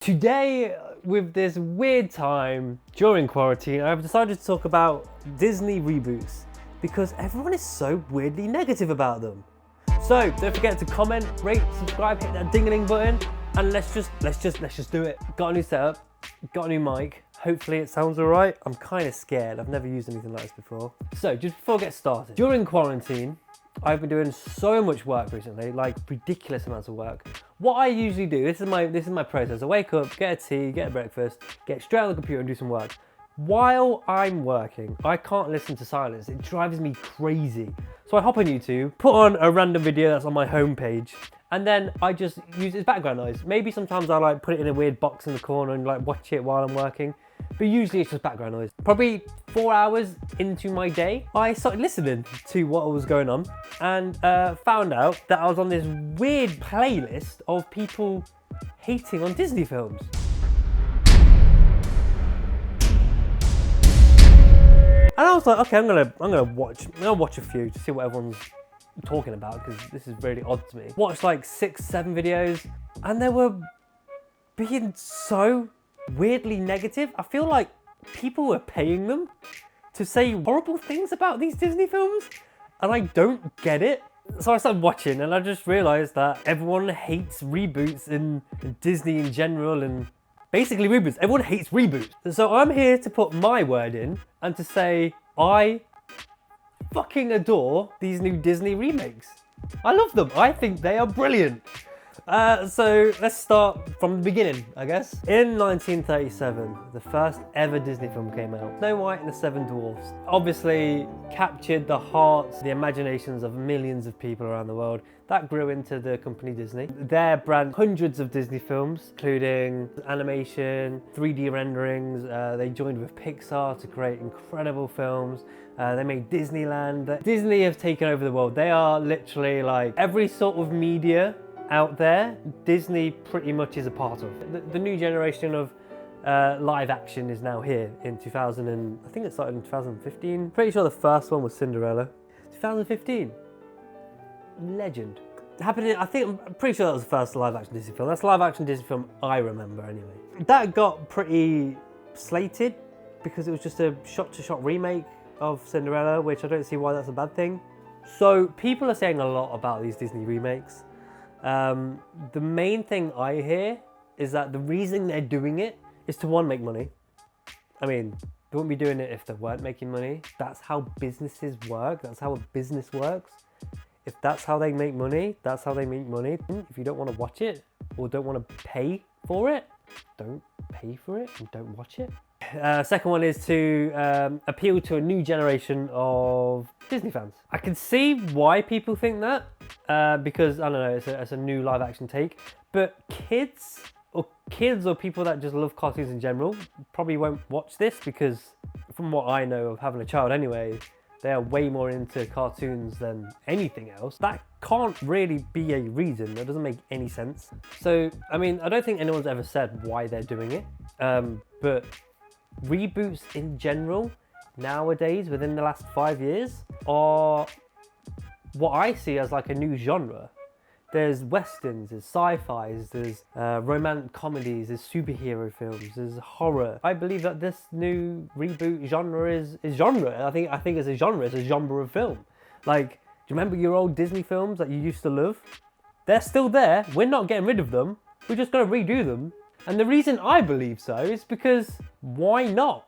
Today, with this weird time during quarantine, I've decided to talk about Disney reboots because everyone is so weirdly negative about them. So don't forget to comment, rate, subscribe, hit that ding-a-ling button, and let's just do it. Got a new setup, got a new mic. Hopefully it sounds alright. I'm kind of scared. I've never used anything like this before. So just before I get started, during quarantine, I've been doing so much work recently, like ridiculous amounts of work. What I usually do, this is my process. I wake up, get a tea, get a breakfast, get straight on the computer and do some work. While I'm working, I can't listen to silence. It drives me crazy. So I hop on YouTube, put on a random video that's on my homepage, and then I just use it as background noise. Maybe sometimes I like put it in a weird box in the corner and like watch it while I'm working. But usually it's just background noise. Probably 4 hours into my day, I started listening to what was going on and found out that I was on this weird playlist of people hating on Disney films. And I was like, okay, I'm gonna watch a few to see what everyone's talking about because this is really odd to me. Watched like 6-7 videos and they were being so weirdly negative. I feel like people were paying them to say horrible things about these Disney films and I don't get it. So I started watching and I just realized that everyone hates reboots and Disney in general and basically reboots. Everyone hates reboots. So I'm here to put my word in and to say I fucking adore these new Disney remakes. I love them. I think they are brilliant. So let's start from the beginning, I guess. In 1937, the first ever Disney film came out. Snow White and the Seven Dwarfs. Obviously captured the hearts, the imaginations of millions of people around the world. That grew into the company Disney. Their brand, hundreds of Disney films, including animation, 3D renderings. They joined with Pixar to create incredible films. They made Disneyland. Disney have taken over the world. They are literally like every sort of media out there, Disney pretty much is a part of. The new generation of live action is now here in 2000 and I think it started in 2015. Pretty sure the first one was Cinderella. 2015. Legend. Happened in, I'm pretty sure that was the first live action Disney film. That's the live action Disney film I remember anyway. That got pretty slated because it was just a shot-to-shot remake of Cinderella, which I don't see why that's a bad thing. So people are saying a lot about these Disney remakes. The main thing I hear is that the reason they're doing it is to, one, make money. I mean, they wouldn't be doing it if they weren't making money. That's how businesses work. That's how a business works. If that's how they make money, that's how they make money. If you don't want to watch it or don't want to pay for it, don't pay for it and don't watch it. Second one is to appeal to a new generation of Disney fans. I can see why people think that because, I don't know, it's a new live action take. But kids or people that just love cartoons in general probably won't watch this because from what I know of having a child anyway, they are way more into cartoons than anything else. That can't really be a reason. That doesn't make any sense. So, I mean, I don't think anyone's ever said why they're doing it. But reboots in general, nowadays, within the last 5 years, are what I see as like a new genre. There's westerns, there's sci-fis, there's romantic comedies, there's superhero films, there's horror. I believe that this new reboot genre is genre. I think it's a genre. It's a genre of film. Like, do you remember your old Disney films that you used to love? They're still there. We're not getting rid of them. We're just gonna redo them. And the reason I believe so is because why not?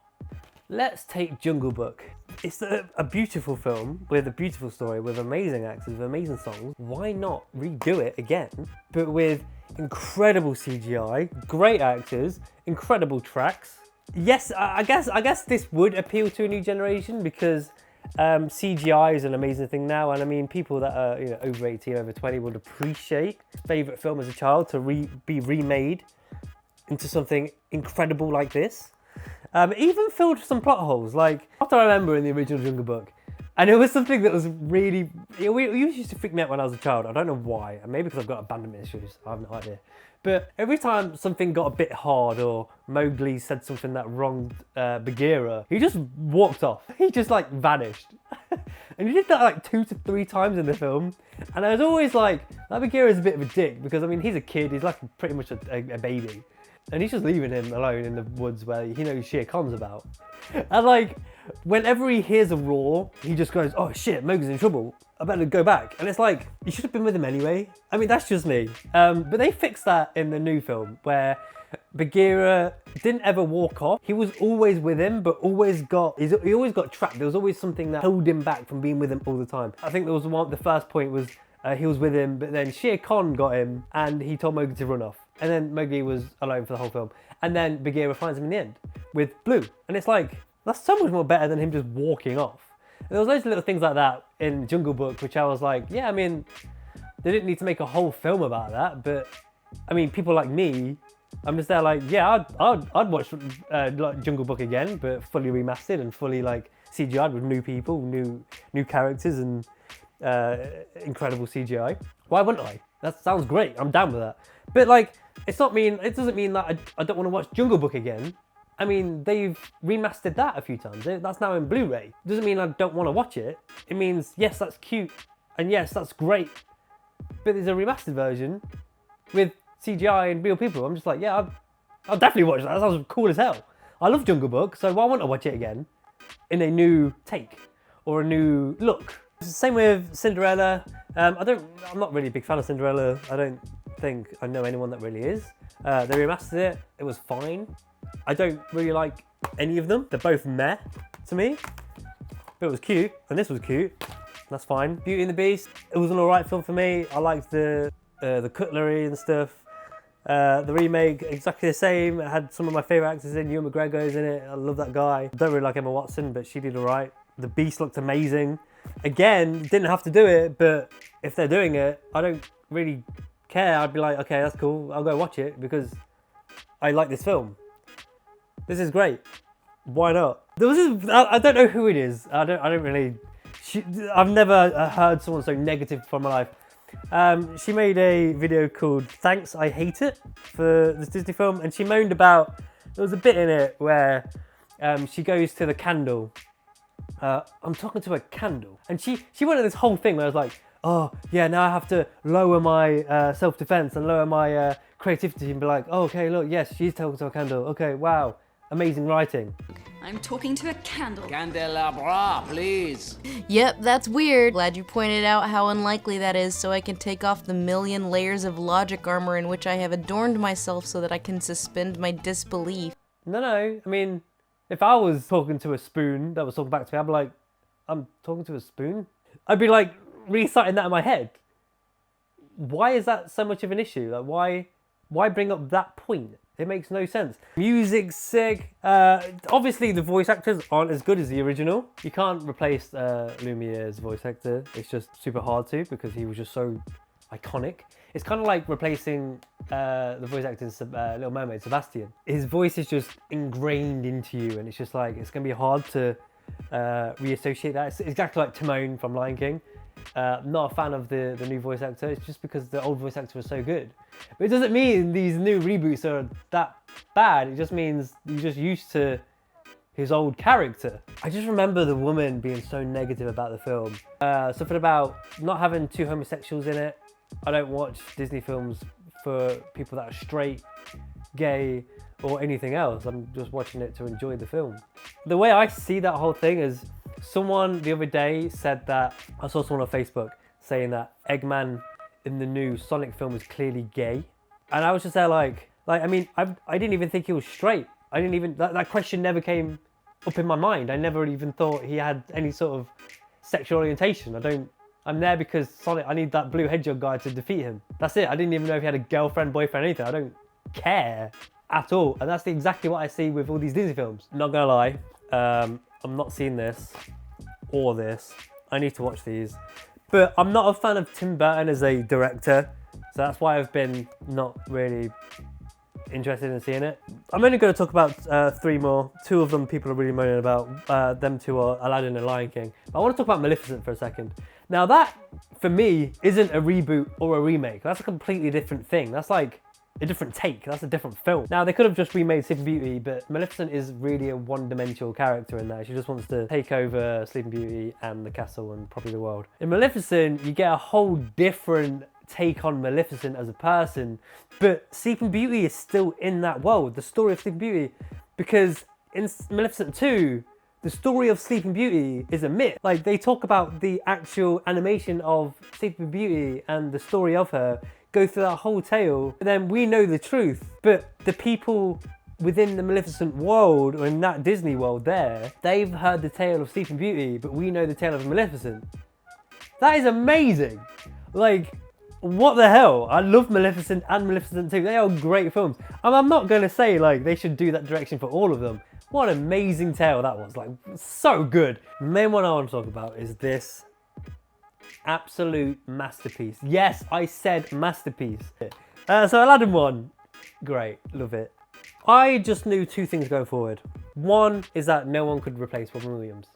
Let's take Jungle Book. It's a beautiful film with a beautiful story, with amazing actors, with amazing songs. Why not redo it again, but with incredible CGI, great actors, incredible tracks? Yes, I guess this would appeal to a new generation because CGI is an amazing thing now, and I mean people that are over 18, over 20 would appreciate favourite film as a child to be remade into something incredible like this. Even filled some plot holes, like after I remember in the original Jungle Book, and it was something that was really, it used to freak me out when I was a child. I don't know why, maybe because I've got abandonment issues, I have no idea. But every time something got a bit hard or Mowgli said something that wronged Bagheera, he just walked off. He just like vanished. And he did that like 2 to 3 times in the film. And I was always like, that Bagheera is a bit of a dick because I mean, he's a kid, he's like pretty much a baby. and he's just leaving him alone in the woods where he knows Shere Khan's about. And like, whenever he hears a roar, he just goes, oh shit, Mowgli's in trouble. I better go back. And it's like, you should have been with him anyway. I mean, that's just me. But they fixed that in the new film where Bagheera didn't ever walk off. He was always with him, but he always got trapped. There was always something that held him back from being with him all the time. I think there was the first point was he was with him, but then Shere Khan got him and he told Mowgli to run off. And then Mowgli was alone for the whole film. And then Bagheera finds him in the end with Blue. And it's like, that's so much more better than him just walking off. And there was loads of little things like that in Jungle Book, which I was like, yeah, I mean, they didn't need to make a whole film about that. But I mean, people like me, I'm just there like, yeah, I'd watch like Jungle Book again, but fully remastered and fully like CGI'd with new people, new characters and incredible CGI. Why wouldn't I? That sounds great. I'm down with that. But like, it doesn't mean that I don't want to watch Jungle Book again. I mean, they've remastered that a few times. That's now in Blu-ray. Doesn't mean I don't want to watch it. It means, yes, that's cute. And yes, that's great. But there's a remastered version with CGI and real people. I'm just like, yeah, I'll definitely watch that. That sounds cool as hell. I love Jungle Book, so why wouldn't I watch it again in a new take or a new look? Same with Cinderella. I'm not really a big fan of Cinderella. I don't think I know anyone that really is. They remastered it. It was fine. I don't really like any of them. They're both meh to me. But it was cute, and this was cute. That's fine. Beauty and the Beast. It was an alright film for me. I liked the cutlery and stuff. The remake, exactly the same. It had some of my favourite actors in. Ewan McGregor's in it. I love that guy. I don't really like Emma Watson, but she did alright. The Beast looked amazing. Again, didn't have to do it, but if they're doing it, I don't really care. I'd be like, okay, that's cool. I'll go watch it because I like this film. This is great. Why not? I don't know who it is. I don't really. I've never heard someone so negative from my life. She made a video called "Thanks, I Hate It" for this Disney film, and she moaned about. There was a bit in it where she goes to the candle. I'm talking to a candle, and she went on this whole thing where I was like, oh yeah, now I have to lower my self-defense and lower my creativity and be like, oh, okay, look, yes, she's talking to a candle. Okay, wow. Amazing writing. I'm talking to a candle. Candelabra, please. Yep, that's weird. Glad you pointed out how unlikely that is so I can take off the million layers of logic armor in which I have adorned myself so that I can suspend my disbelief. No, I mean, if I was talking to a spoon that was talking back to me, I'd be like, I'm talking to a spoon? I'd be like reciting that in my head. Why is that so much of an issue? Like, why bring up that point? It makes no sense. Music's sick. Obviously, the voice actors aren't as good as the original. You can't replace Lumiere's voice actor. It's just super hard to because he was just so iconic. It's kind of like replacing the voice actor in Little Mermaid, Sebastian. His voice is just ingrained into you, and it's just like it's gonna be hard to reassociate that. It's exactly like Timon from Lion King. Not a fan of the new voice actor. It's just because the old voice actor was so good. But it doesn't mean these new reboots are that bad. It just means you're just used to his old character. I just remember the woman being so negative about the film. Something about not having two homosexuals in it. I don't watch Disney films for people that are straight, gay, or anything else. I'm just watching it to enjoy the film. The way I see that whole thing is, someone the other day said that, I saw someone on Facebook saying that Eggman in the new Sonic film is clearly gay. And I was just there like I mean, I didn't even think he was straight. That question never came up in my mind. I never even thought he had any sort of sexual orientation. I'm there because Sonic, I need that blue hedgehog guy to defeat him. That's it. I didn't even know if he had a girlfriend, boyfriend, anything. I don't care at all. And that's exactly what I see with all these Disney films. Not gonna lie, I'm not seeing this or this. I need to watch these. But I'm not a fan of Tim Burton as a director, so that's why I've been not really interested in seeing it. I'm only going to talk about 3 more. 2 of them people are really moaning about. Them 2 are Aladdin and Lion King. But I want to talk about Maleficent for a second. Now that, for me, isn't a reboot or a remake. That's a completely different thing. That's like a different take. That's a different film. Now, they could have just remade Sleeping Beauty, but Maleficent is really a one-dimensional character in there. She just wants to take over Sleeping Beauty and the castle and probably the world. In Maleficent, you get a whole different take on Maleficent as a person, but Sleeping Beauty is still in that world, the story of Sleeping Beauty, because in Maleficent 2, the story of Sleeping Beauty is a myth. Like, they talk about the actual animation of Sleeping Beauty and the story of her, go through that whole tale, and then we know the truth, but the people within the Maleficent world, or in that Disney world there, they've heard the tale of Sleeping Beauty, but we know the tale of Maleficent. That is amazing. Like, what the hell? I love Maleficent and Maleficent 2. They are great films. And I'm not going to say, like, they should do that direction for all of them. What an amazing tale that was. Like, so good. The main one I want to talk about is this absolute masterpiece. Yes, I said masterpiece. So Aladdin 1, great, love it. I just knew two things going forward. One is that no one could replace Robin Williams.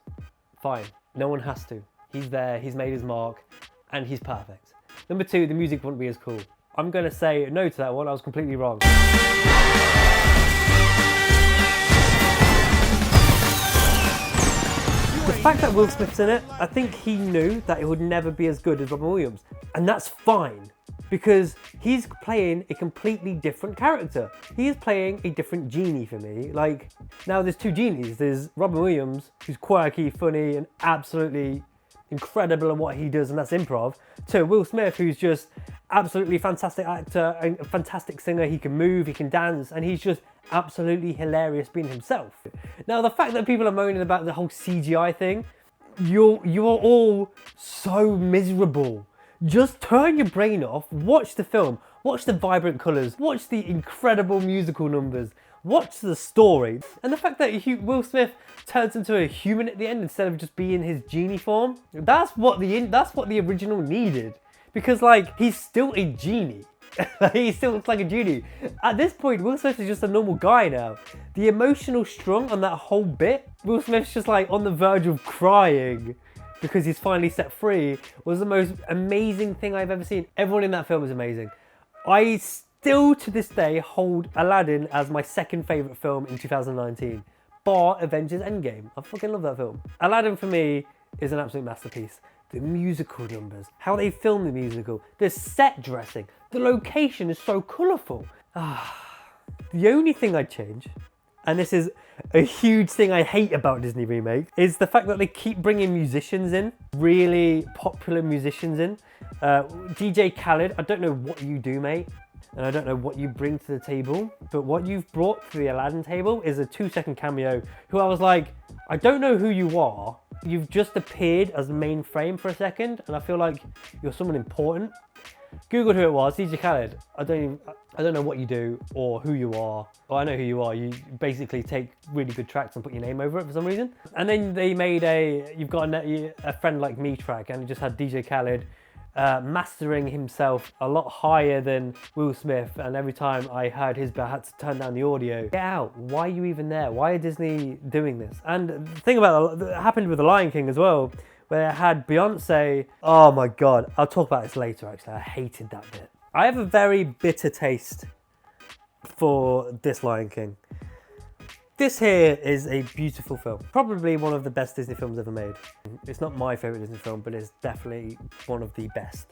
Fine, no one has to. He's there, he's made his mark, and he's perfect. Number two, the music wouldn't be as cool. I'm gonna say no to that one, I was completely wrong. The fact that Will Smith's in it, I think he knew that it would never be as good as Robin Williams. And that's fine, because he's playing a completely different character. He is playing a different genie for me. Like, now there's two genies. There's Robin Williams, who's quirky, funny, and absolutely incredible in what he does, and that's improv, to Will Smith, who's just absolutely fantastic actor, and a fantastic singer. He can move, he can dance, and he's just absolutely hilarious being himself. Now, the fact that people are moaning about the whole CGI thing, you are all so miserable. Just turn your brain off, watch the film, watch the vibrant colours, watch the incredible musical numbers, watch the story. And the fact that Will Smith turns into a human at the end instead of just being his genie form, that's what the original needed. Because, like, he's still a genie. He still looks like a genie. At this point, Will Smith is just a normal guy now. The emotional strung on that whole bit, Will Smith's just like on the verge of crying because he's finally set free, was the most amazing thing I've ever seen. Everyone in that film is amazing. I still to this day hold Aladdin as my second favourite film in 2019, bar Avengers Endgame. I fucking love that film. Aladdin for me is an absolute masterpiece. The musical numbers, how they film the musical, the set dressing, the location is so colourful. The only thing I'd change, and this is a huge thing I hate about Disney remakes, is the fact that they keep bringing musicians in, really popular musicians in. DJ Khaled, I don't know what you do, mate, and I don't know what you bring to the table, but what you've brought to the Aladdin table is a 2-second cameo, who I was like, I don't know who you are. You've just appeared as the main frame for a second, and I feel like you're someone important. Googled who it was, DJ Khaled. I don't know what you do or who you are. Well, I know who you are. You basically take really good tracks and put your name over it for some reason. And then they made You've Got a Friend Like Me track, and it just had DJ Khaled mastering himself a lot higher than Will Smith, and every time I heard his bit, I had to turn down the audio. Get out, why are you even there? Why are Disney doing this? And the thing about that happened with The Lion King as well, where it had Beyonce. Oh my God, I'll talk about this later actually, I hated that bit. I have a very bitter taste for this Lion King. This here is a beautiful film. Probably one of the best Disney films ever made. It's not my favourite Disney film, but it's definitely one of the best.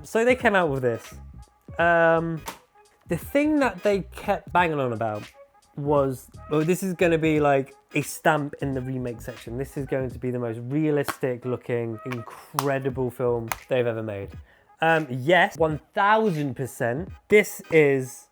So they came out with this. The thing that they kept banging on about was, well, this is going to be like a stamp in the remake section. This is going to be the most realistic looking, incredible film they've ever made. Yes, 1000%, this is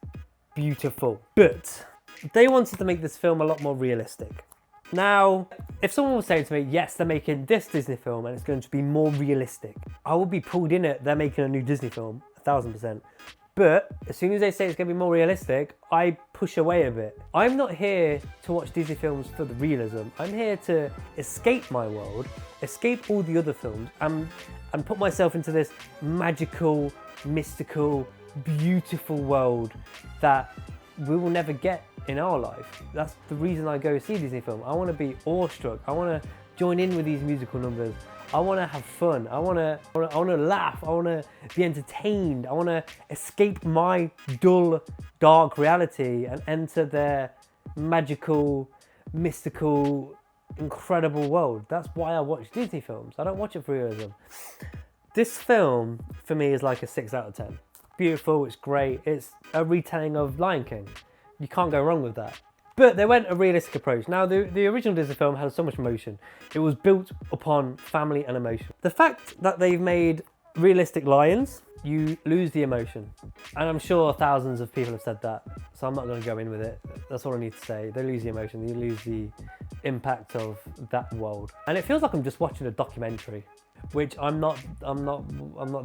beautiful, but they wanted to make this film a lot more realistic. Now, if someone was saying to me, yes, they're making this Disney film and it's going to be more realistic, I would be pulled in it, they're making a new Disney film, 1000%. But as soon as they say it's going to be more realistic, I push away a bit. I'm not here to watch Disney films for the realism. I'm here to escape my world, escape all the other films, and put myself into this magical, mystical, beautiful world that we will never get in our life. That's the reason I go see Disney film. I want to be awestruck. I want to join in with these musical numbers. I want to have fun. I want to laugh. I want to be entertained. I want to escape my dull, dark reality and enter their magical, mystical, incredible world. That's why I watch Disney films. I don't watch it for realism. This film, for me, is like a 6 out of 10. Beautiful, it's great. It's a retelling of Lion King. You can't go wrong with that. But they went a realistic approach. Now, the original Disney film had so much emotion. It was built upon family and emotion. The fact that they've made realistic lions, you lose the emotion. And I'm sure thousands of people have said that, so I'm not going to go in with it. That's all I need to say. They lose the emotion, you lose the impact of that world. And it feels like I'm just watching a documentary, which I'm not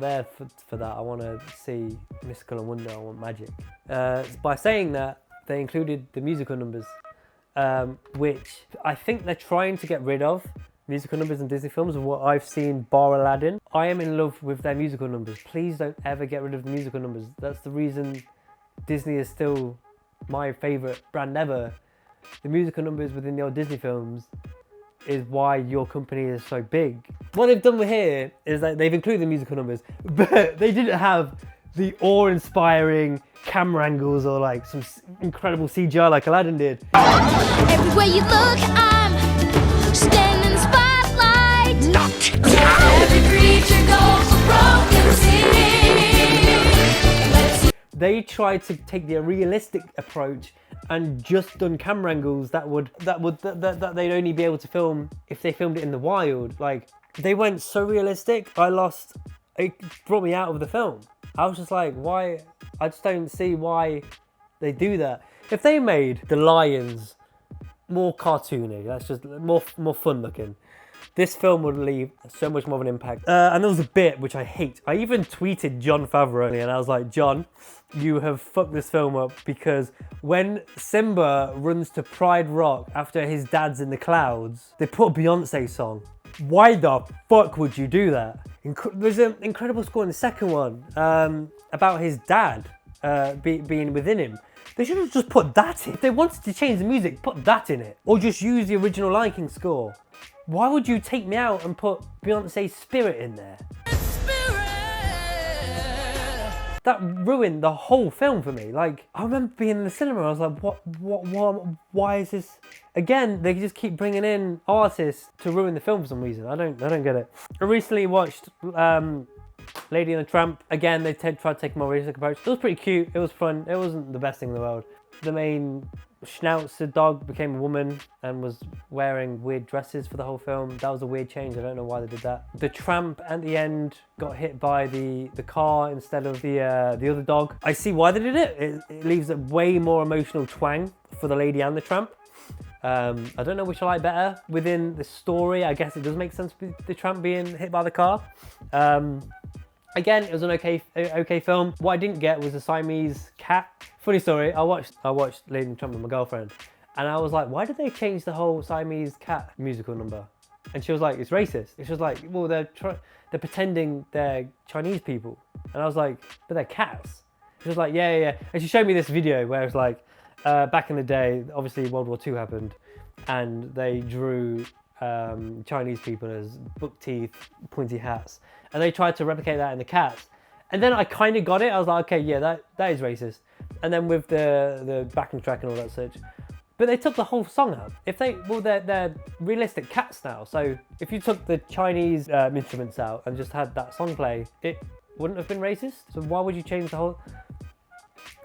there for that. I want to see mystical and wonder, I want magic. By saying that, they included the musical numbers, which I think they're trying to get rid of musical numbers in Disney films, and what I've seen bar Aladdin. I am in love with their musical numbers. Please don't ever get rid of the musical numbers. That's the reason Disney is still my favourite brand ever. The musical numbers within the old Disney films is why your company is so big. What they've done here is that they've included the musical numbers, but they didn't have the awe-inspiring camera angles or like some incredible CGI like Aladdin did. Everywhere you look, I'm standing spotlight. Not every creature goes a broken city. They tried to take the realistic approach and just done camera angles that they'd only be able to film if they filmed it in the wild. Like, they went so realistic, it brought me out of the film. I was just like, why? I just don't see why they do that. If they made the lions more cartoony, that's just more fun looking, this film would leave so much more of an impact. And there was a bit which I hate. I even tweeted Jon Favreau and I was like, John, you have fucked this film up, because when Simba runs to Pride Rock after his dad's in the clouds, they put a Beyonce song. Why the fuck would you do that? There's an incredible score in the second one about his dad being within him. They should have just put that in. If they wanted to change the music, put that in it. Or just use the original Lion King score. Why would you take me out and put Beyonce's Spirit in there? That ruined the whole film for me. Like, I remember being in the cinema, I was like, what, why is this? Again, they just keep bringing in artists to ruin the film for some reason. I don't get it. I recently watched Lady and the Tramp. Again, they tried to take a more realistic approach. It was pretty cute, it was fun. It wasn't the best thing in the world. The main Schnauzer dog became a woman and was wearing weird dresses for the whole film. That was a weird change. I don't know why they did that. The tramp at the end got hit by the car instead of the other dog. I see why they did it. It leaves a way more emotional twang for the lady and the tramp. I don't know which I like better within the story. I guess it does make sense with the tramp being hit by the car. Again, it was an okay film. What I didn't get was a Siamese cat. Funny story, I watched Lady and the Tramp with my girlfriend, and I was like, why did they change the whole Siamese cat musical number? And she was like, it's racist. She was like, well, they're pretending they're Chinese people. And I was like, but they're cats. She was like, yeah. And she showed me this video where it's like, back in the day, obviously World War II happened, and they drew Chinese people as buck teeth, pointy hats, and they tried to replicate that in the cats. And then I kind of got it. I was like, okay, yeah, that is racist. And then with the backing track and all that such, but they took the whole song out. They're realistic cats now. So if you took the Chinese instruments out and just had that song play, it wouldn't have been racist. So why would you change the whole?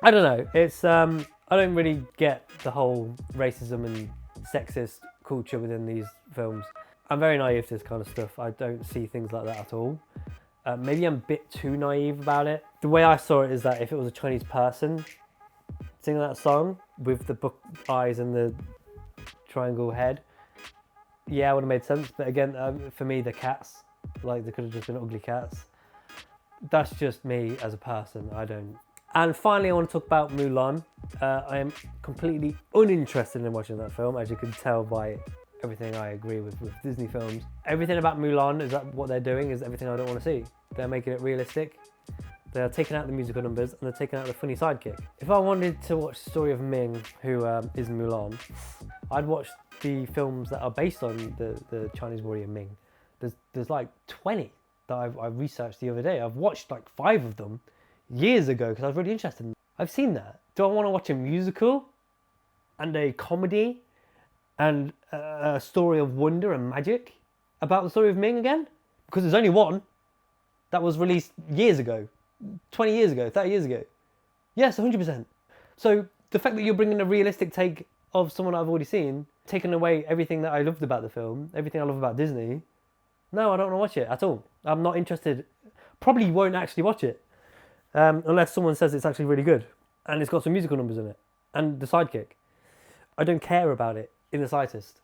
I don't know. It's I don't really get the whole racism and sexist culture within these films. I'm very naive to this kind of stuff. I don't see things like that at all. Maybe I'm a bit too naive about it. The way I saw it is that if it was a Chinese person singing that song with the book eyes and the triangle head, yeah, it would have made sense. But again, for me, the cats, like, they could have just been ugly cats. That's just me as a person. I don't. And finally, I want to talk about Mulan. I am completely uninterested in watching that film, as you can tell by everything I agree with Disney films. Everything about Mulan is that what they're doing is everything I don't want to see. They're making it realistic. They're taking out the musical numbers and they're taking out the funny sidekick. If I wanted to watch the story of Ming, who is Mulan, I'd watch the films that are based on the Chinese warrior Ming. There's like 20 that I researched the other day. I've watched like 5 of them years ago because I was really interested in them. I've seen that. Do I want to watch a musical and a comedy and a story of wonder and magic about the story of Ming again? Because there's only one. that was released years ago, 20 years ago, 30 years ago. Yes, 100%. So the fact that you're bringing a realistic take of someone I've already seen, taking away everything that I loved about the film, everything I love about Disney, no, I don't want to watch it at all. I'm not interested. Probably won't actually watch it unless someone says it's actually really good and it's got some musical numbers in it and the sidekick. I don't care about it in the slightest.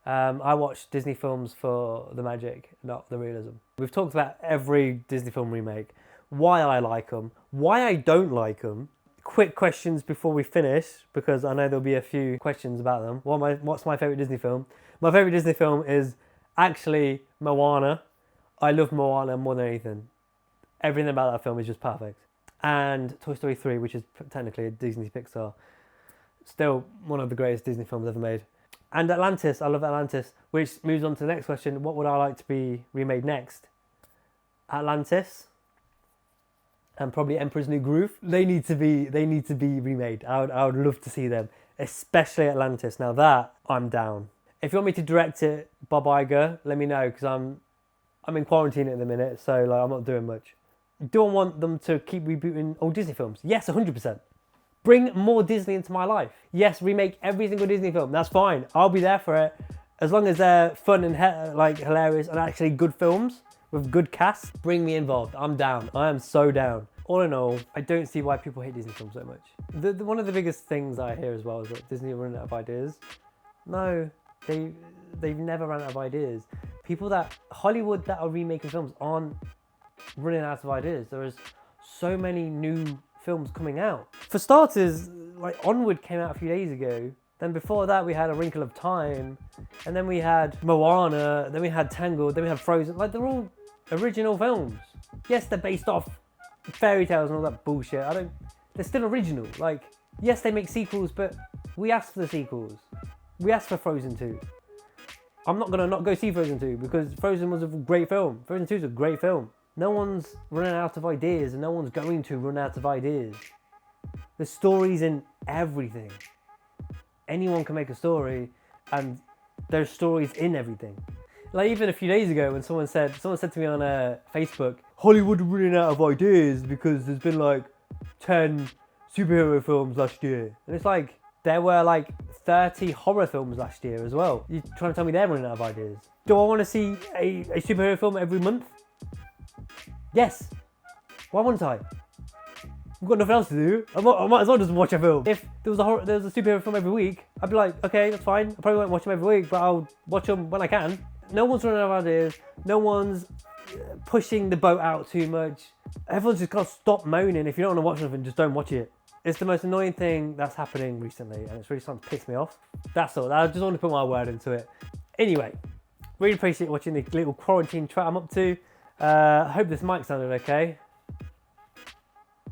I watch Disney films for the magic, not the realism. We've talked about every Disney film remake, why I like them, why I don't like them. Quick questions before we finish, because I know there'll be a few questions about them. What's my favourite Disney film? My favourite Disney film is actually Moana. I love Moana more than anything. Everything about that film is just perfect. And Toy Story 3, which is technically a Disney Pixar. Still one of the greatest Disney films ever made. And Atlantis, I love Atlantis, which moves on to the next question. What would I like to be remade next? Atlantis. And probably Emperor's New Groove. They need to be remade. I would love to see them, especially Atlantis. Now that I'm down. If you want me to direct it, Bob Iger, let me know, because I'm in quarantine at the minute, so like I'm not doing much. Do I want them to keep rebooting old Disney films? Yes, 100%. Bring more Disney into my life. Yes, remake every single Disney film. That's fine. I'll be there for it, as long as they're fun and hilarious and actually good films with good casts. Bring me involved. I'm down. I am so down. All in all, I don't see why people hate Disney films so much. One of the biggest things I hear as well is that Disney are running out of ideas. No, they've never run out of ideas. Hollywood that are remaking films aren't running out of ideas. There is so many new films coming out. For starters, like Onward came out a few days ago. Then before that we had A Wrinkle of Time, and then we had Moana, then we had Tangled, then we had Frozen. Like they're all original films. Yes, they're based off fairy tales and all that bullshit. They're still original. Like, yes, they make sequels, but we asked for the sequels. We asked for Frozen 2. I'm not gonna not go see Frozen 2 because Frozen was a great film. Frozen 2 is a great film. No one's running out of ideas, and no one's going to run out of ideas. There's stories in everything. Anyone can make a story, and there's stories in everything. Like even a few days ago when someone said to me on Facebook, Hollywood are running out of ideas because there's been like 10 superhero films last year. And it's like, there were like 30 horror films last year as well. You're trying to tell me they're running out of ideas? Do I want to see a superhero film every month? Yes. Why wouldn't I? I've got nothing else to do. I might as well just watch a film. If there was a superhero film every week, I'd be like, okay, that's fine. I probably won't watch them every week, but I'll watch them when I can. No one's running out of ideas. No one's pushing the boat out too much. Everyone's just got to stop moaning. If you don't want to watch something, just don't watch it. It's the most annoying thing that's happening recently, and it's really starting to piss me off. That's all. I just want to put my word into it. Anyway, really appreciate watching the little quarantine chat I'm up to. I hope this mic sounded okay.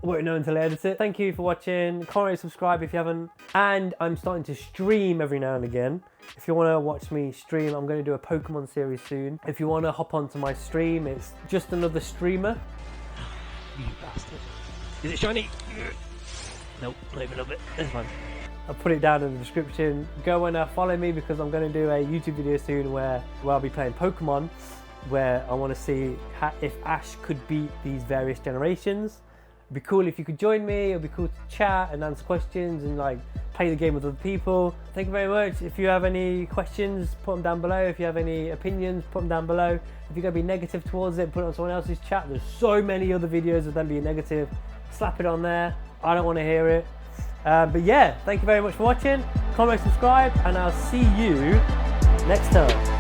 I won't know until I edit it. Thank you for watching. Comment, subscribe if you haven't. And I'm starting to stream every now and again. If you want to watch me stream, I'm going to do a Pokemon series soon. If you want to hop onto my stream, it's Just Another Streamer. You bastard. Is it shiny? Nope, not even a bit. It's fine. I'll put it down in the description. Go and follow me because I'm going to do a YouTube video soon where I'll be playing Pokemon, where I want to see if Ash could beat these various generations. It'd be cool if you could join me. It'd be cool to chat and answer questions and like play the game with other people. Thank you very much. If you have any questions, put them down below. If you have any opinions, put them down below. If you're going to be negative towards it, put it on someone else's chat. There's so many other videos of them being negative. Slap it on there. I don't want to hear it. But yeah, thank you very much for watching. Comment, subscribe, and I'll see you next time.